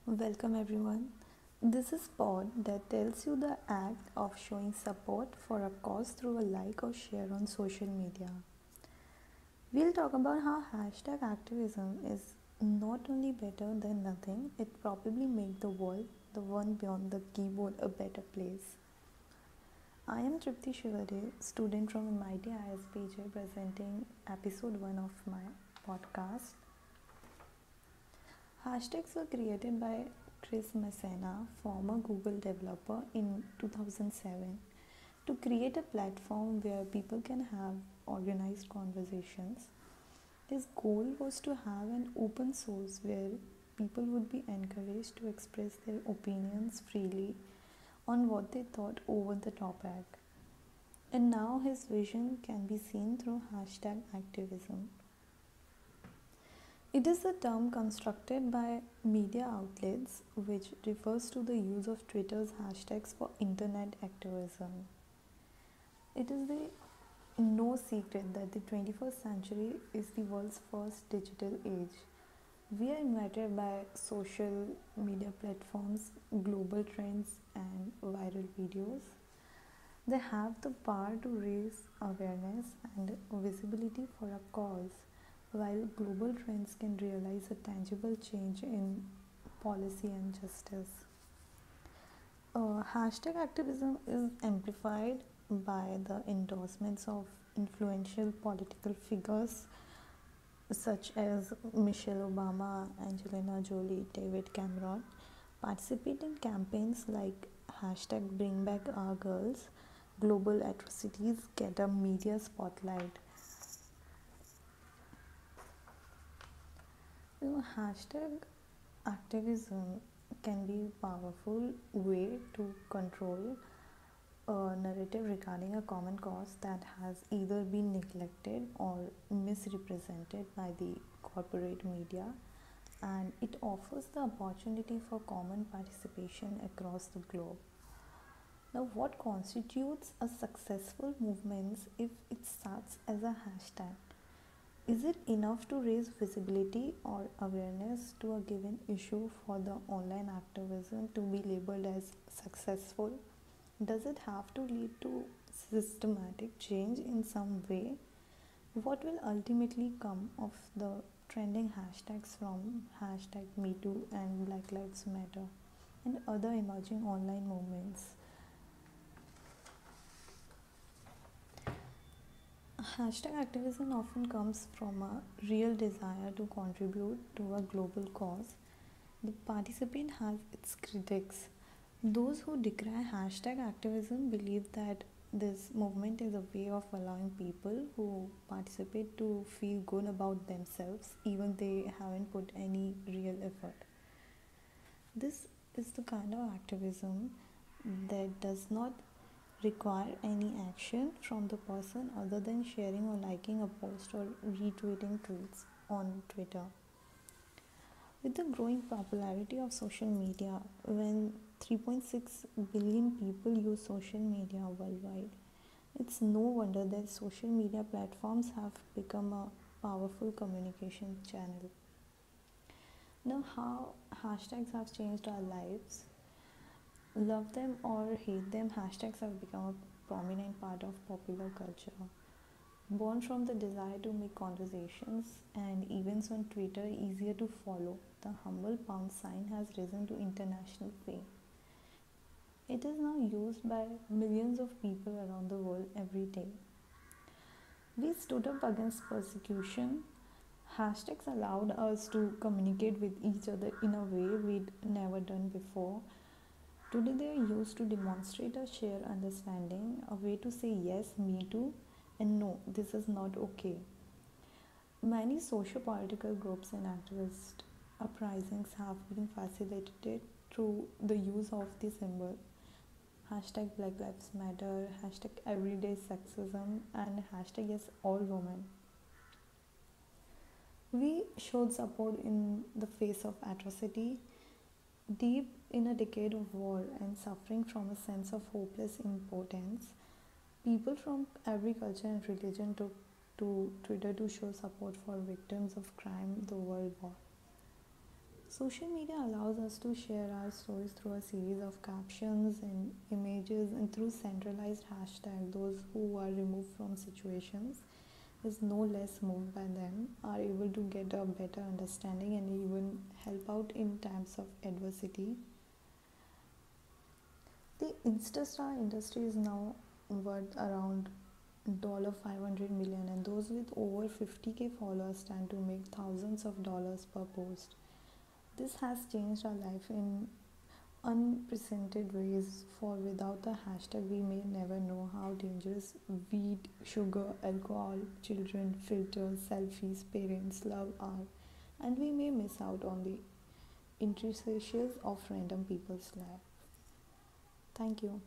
Welcome everyone. This is Pod that tells you the act of showing support for a cause through a like or share on social media. We'll talk about how hashtag activism is not only better than nothing, it probably make the world, the one beyond the keyboard, a better place. I am Tripti Shivade, student from MIT ISPJ presenting episode 1 of my podcast. Hashtags were created by Chris Messina, former Google developer, in 2007 to create a platform where people can have organized conversations. His goal was to have an open source where people would be encouraged to express their opinions freely on what they thought over the topic. And now his vision can be seen through hashtag activism. It is a term constructed by media outlets which refers to the use of Twitter's hashtags for internet activism. It is the no secret that the 21st century is the world's first digital age. We are invited by social media platforms, global trends, and viral videos. They have the power to raise awareness and visibility for a cause, while global trends can realize a tangible change in policy and justice. Hashtag activism is amplified by the endorsements of influential political figures such as Michelle Obama, Angelina Jolie, David Cameron participate in campaigns like hashtag Bring Back Our Girls. Global atrocities get a media spotlight. Hashtag activism can be a powerful way to control a narrative regarding a common cause that has either been neglected or misrepresented by the corporate media, and it offers the opportunity for common participation across the globe. Now, what constitutes a successful movement if it starts as a hashtag? Is it enough to raise visibility or awareness to a given issue for the online activism to be labeled as successful? Does it have to lead to systematic change in some way? What will ultimately come of the trending hashtags from hashtag MeToo and Black Lives Matter and other emerging online movements? Hashtag activism often comes from a real desire to contribute to a global cause. The participant has its critics. Those who decry hashtag activism believe that this movement is a way of allowing people who participate to feel good about themselves even they haven't put any real effort. This is the kind of activism that does not require any action from the person other than sharing or liking a post or retweeting tweets on Twitter. With the growing popularity of social media, when 3.6 billion people use social media worldwide, it's no wonder that social media platforms have become a powerful communication channel. Now, how hashtags have changed our lives? Love them or hate them, hashtags have become a prominent part of popular culture. Born from the desire to make conversations and events on Twitter easier to follow, the humble pound sign has risen to international fame. It is now used by millions of people around the world every day. We stood up against persecution. Hashtags allowed us to communicate with each other in a way we'd never done before. Today, they are used to demonstrate a shared understanding, a way to say yes, me too, and no, this is not okay. Many socio-political groups and activist uprisings have been facilitated through the use of the symbol hashtag Black Lives Matter, hashtag Everyday Sexism, and hashtag Yes All Women. We showed support in the face of atrocity, deep in a decade of war and suffering from a sense of hopeless impotence. People from every culture and religion took to Twitter to show support for victims of crime the world war. Social media allows us to share our stories through a series of captions and images and through centralized hashtag. Those who are removed from situations is no less moved by them are able to get a better understanding and even help out in times of adversity. The Instastar industry is now worth around $500 million, and those with over 50K followers stand to make thousands of dollars per post. This has changed our life in unprecedented ways, for without the hashtag we may never know how dangerous weed, sugar, alcohol, children, filters, selfies, parents, love are, and we may miss out on the intricacies of random people's life. Thank you.